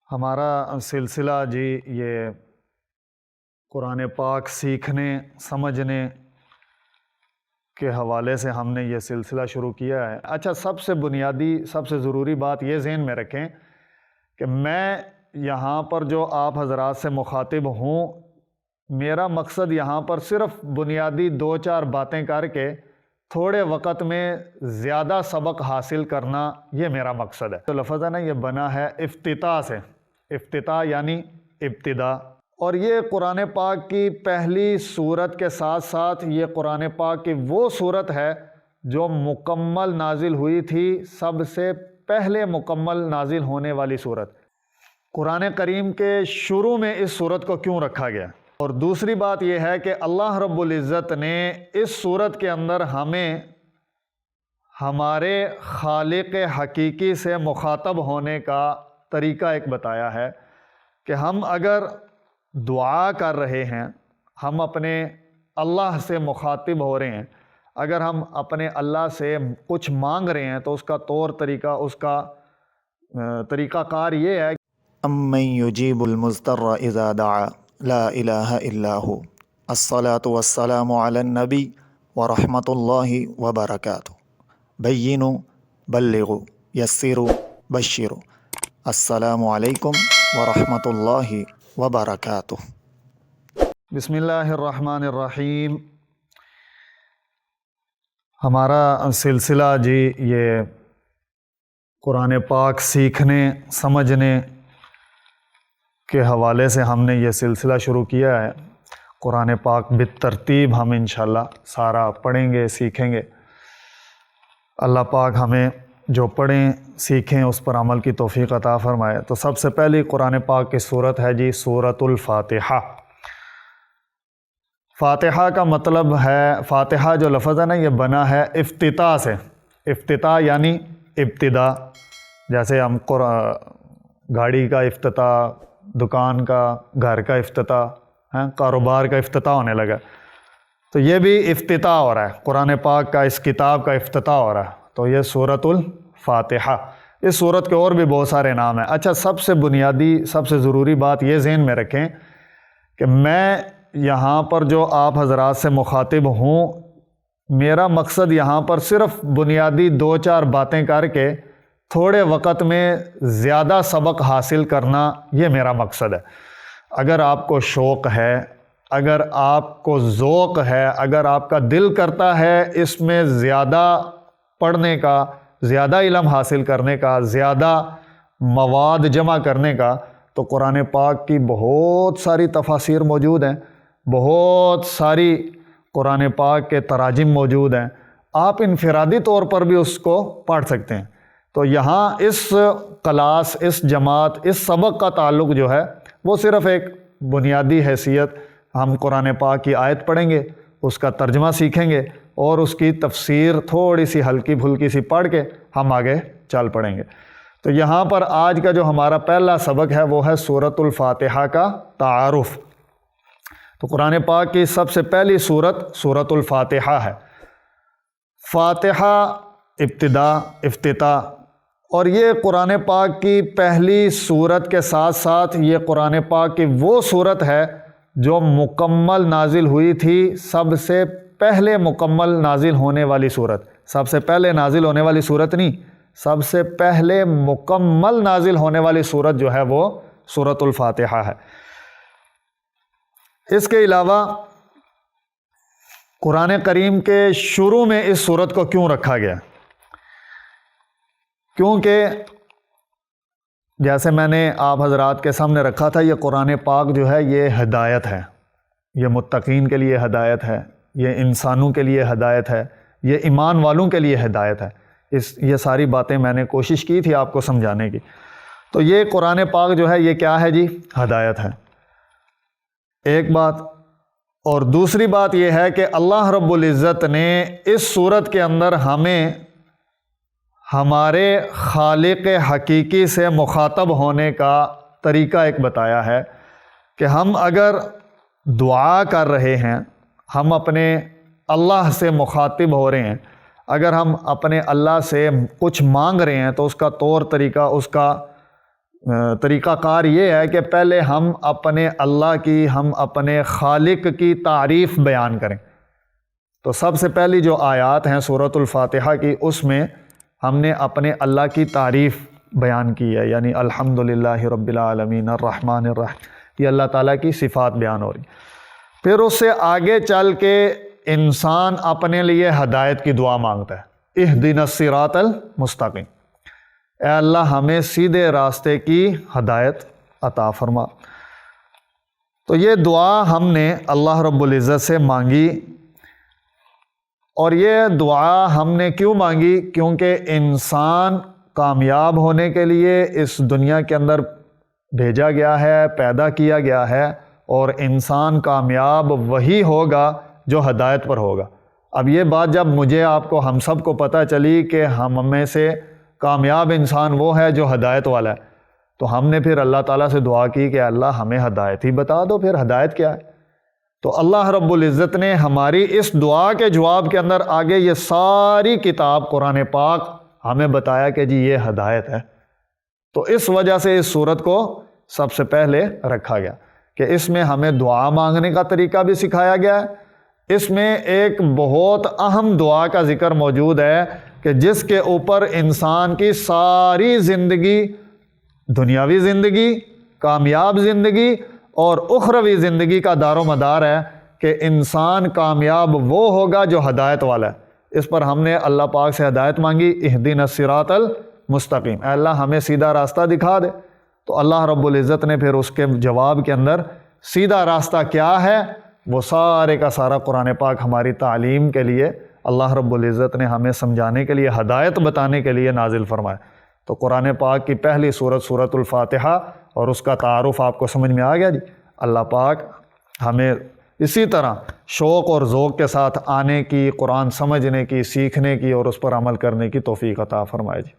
ہمارا سلسلہ جی یہ قرآن پاک سیکھنے سمجھنے کے حوالے سے ہم نے یہ سلسلہ شروع کیا ہے۔ اچھا، سب سے بنیادی سب سے ضروری بات یہ ذہن میں رکھیں کہ میں یہاں پر جو آپ حضرات سے مخاطب ہوں، میرا مقصد یہاں پر صرف بنیادی 2-4 باتیں کر کے تھوڑے وقت میں زیادہ سبق حاصل کرنا، یہ میرا مقصد ہے۔ تو لفظ ہے نا، یہ بنا ہے افتتاح سے، افتتاح یعنی ابتدا، اور یہ قرآن پاک کی پہلی سورت کے ساتھ ساتھ یہ قرآن پاک کی وہ سورت ہے جو مکمل نازل ہوئی تھی، سب سے پہلے مکمل نازل ہونے والی سورت۔ قرآن کریم کے شروع میں اس سورت کو کیوں رکھا گیا؟ اور دوسری بات یہ ہے کہ اللہ رب العزت نے اس سورت کے اندر ہمیں ہمارے خالق حقیقی سے مخاطب ہونے کا طریقہ ایک بتایا ہے کہ ہم اگر دعا کر رہے ہیں، ہم اپنے اللہ سے مخاطب ہو رہے ہیں، اگر ہم اپنے اللہ سے کچھ مانگ رہے ہیں تو اس کا طور طریقہ، اس کا طریقہ کار یہ ہے: امن یجیب المضطر اذا دعا لا الہ الا ہو، الصلاۃ والسلام علی النبی ورحمۃ اللہ وبرکاتہ، بینوا بلغوا یسروا بشروا، السلام علیکم ورحمۃ اللہ وبرکاتہ۔ بسم اللہ الرحمن الرحیم۔ ہمارا سلسلہ جی یہ قرآن پاک سیکھنے سمجھنے کے حوالے سے ہم نے یہ سلسلہ شروع کیا ہے۔ قرآن پاک بالترتیب ہم انشاءاللہ سارا پڑھیں گے، سیکھیں گے۔ اللہ پاک ہمیں جو پڑھیں سیکھیں اس پر عمل کی توفیق عطا فرمائے۔ تو سب سے پہلی قرآن پاک کی سورت ہے جی سورۃ الفاتحہ۔ فاتحہ کا مطلب ہے، فاتحہ جو لفظ ہے نا، یہ بنا ہے افتتاح سے، افتتاح یعنی ابتدا۔ جیسے ہم گاڑی کا افتتاح، دکان کا، گھر کا افتتاح، کاروبار کا افتتاح ہونے لگا، تو یہ بھی افتتاح ہو رہا ہے، قرآن پاک کا اس کتاب کا افتتاح ہو رہا ہے۔ تو یہ سورۃ الفاتحہ۔ اس سورت کے اور بھی بہت سارے نام ہیں۔ اچھا، سب سے بنیادی سب سے ضروری بات یہ ذہن میں رکھیں کہ میں یہاں پر جو آپ حضرات سے مخاطب ہوں، میرا مقصد یہاں پر صرف بنیادی 2-4 باتیں کر کے تھوڑے وقت میں زیادہ سبق حاصل کرنا، یہ میرا مقصد ہے۔ اگر آپ کو شوق ہے، اگر آپ کو ذوق ہے، اگر آپ کا دل کرتا ہے اس میں زیادہ پڑھنے کا، زیادہ علم حاصل کرنے کا، زیادہ مواد جمع کرنے کا، تو قرآن پاک کی بہت ساری تفاسیر موجود ہیں، بہت ساری قرآن پاک کے تراجم موجود ہیں۔ آپ انفرادی طور پر بھی اس کو پڑھ سکتے ہیں۔ تو یہاں اس کلاس، اس جماعت، اس سبق کا تعلق جو ہے وہ صرف ایک بنیادی حیثیت، ہم قرآن پاک کی آیت پڑھیں گے، اس کا ترجمہ سیکھیں گے اور اس کی تفسیر تھوڑی سی ہلکی پھلکی سی پڑھ کے ہم آگے چل پڑیں گے۔ تو یہاں پر آج کا جو ہمارا پہلا سبق ہے وہ ہے سورۃ الفاتحہ کا تعارف۔ تو قرآن پاک کی سب سے پہلی سورت سورۃ الفاتحہ ہے۔ فاتحہ ابتدا، افتتاح، اور یہ قرآن پاک کی پہلی سورت کے ساتھ ساتھ یہ قرآن پاک کی وہ سورت ہے جو مکمل نازل ہوئی تھی، سب سے پہلے مکمل نازل ہونے والی سورت۔ سب سے پہلے نازل ہونے والی سورت نہیں، سب سے پہلے مکمل نازل ہونے والی سورت جو ہے وہ سورۃ الفاتحہ ہے۔ اس کے علاوہ قرآن کریم کے شروع میں اس سورت کو کیوں رکھا گیا؟ کیونکہ جیسے میں نے آپ حضرات کے سامنے رکھا تھا، یہ قرآن پاک جو ہے یہ ہدایت ہے، یہ متقین کے لیے ہدایت ہے، یہ انسانوں کے لیے ہدایت ہے، یہ ایمان والوں کے لیے ہدایت ہے۔ یہ ساری باتیں میں نے کوشش کی تھی آپ کو سمجھانے کی۔ تو یہ قرآن پاک جو ہے یہ کیا ہے جی؟ ہدایت ہے، ایک بات۔ اور دوسری بات یہ ہے کہ اللہ رب العزت نے اس سورت کے اندر ہمیں ہمارے خالق حقیقی سے مخاطب ہونے کا طریقہ ایک بتایا ہے کہ ہم اگر دعا کر رہے ہیں، ہم اپنے اللہ سے مخاطب ہو رہے ہیں، اگر ہم اپنے اللہ سے کچھ مانگ رہے ہیں تو اس کا طور طریقہ، اس کا طریقہ کار یہ ہے کہ پہلے ہم اپنے اللہ کی، ہم اپنے خالق کی تعریف بیان کریں۔ تو سب سے پہلی جو آیات ہیں سورۃ الفاتحہ کی، اس میں ہم نے اپنے اللہ کی تعریف بیان کی ہے، یعنی الحمدللہ رب العالمین الرحمن الرحیم، یہ اللہ تعالیٰ کی صفات بیان ہو رہی۔ پھر اس سے آگے چل کے انسان اپنے لیے ہدایت کی دعا مانگتا ہے، اہدنا الصراط المستقیم، اے اللہ ہمیں سیدھے راستے کی ہدایت عطا فرما۔ تو یہ دعا ہم نے اللہ رب العزت سے مانگی، اور یہ دعا ہم نے کیوں مانگی؟ کیونکہ انسان کامیاب ہونے کے لیے اس دنیا کے اندر بھیجا گیا ہے، پیدا کیا گیا ہے، اور انسان کامیاب وہی ہوگا جو ہدایت پر ہوگا۔ اب یہ بات جب مجھے، آپ کو، ہم سب کو پتہ چلی کہ ہم میں سے کامیاب انسان وہ ہے جو ہدایت والا ہے، تو ہم نے پھر اللہ تعالیٰ سے دعا کی کہ اللہ ہمیں ہدایت ہی بتا دو، پھر ہدایت کیا ہے؟ تو اللہ رب العزت نے ہماری اس دعا کے جواب کے اندر آگے یہ ساری کتاب قرآن پاک ہمیں بتایا کہ جی یہ ہدایت ہے۔ تو اس وجہ سے اس صورت کو سب سے پہلے رکھا گیا کہ اس میں ہمیں دعا مانگنے کا طریقہ بھی سکھایا گیا ہے۔ اس میں ایک بہت اہم دعا کا ذکر موجود ہے کہ جس کے اوپر انسان کی ساری زندگی، دنیاوی زندگی، کامیاب زندگی اور اخروی زندگی کا دار و مدار ہے کہ انسان کامیاب وہ ہوگا جو ہدایت والا ہے۔ اس پر ہم نے اللہ پاک سے ہدایت مانگی، اہدنا الصراط المستقیم، اے اللہ ہمیں سیدھا راستہ دکھا دے۔ تو اللہ رب العزت نے پھر اس کے جواب کے اندر سیدھا راستہ کیا ہے وہ سارے کا سارا قرآن پاک ہماری تعلیم کے لیے اللہ رب العزت نے ہمیں سمجھانے کے لیے، ہدایت بتانے کے لیے نازل فرمایا۔ تو قرآن پاک کی پہلی سورت سورۃ الفاتحہ اور اس کا تعارف آپ کو سمجھ میں آ گیا جی۔ اللہ پاک ہمیں اسی طرح شوق اور ذوق کے ساتھ آنے کی، قرآن سمجھنے کی، سیکھنے کی اور اس پر عمل کرنے کی توفیق عطا فرمائے جی۔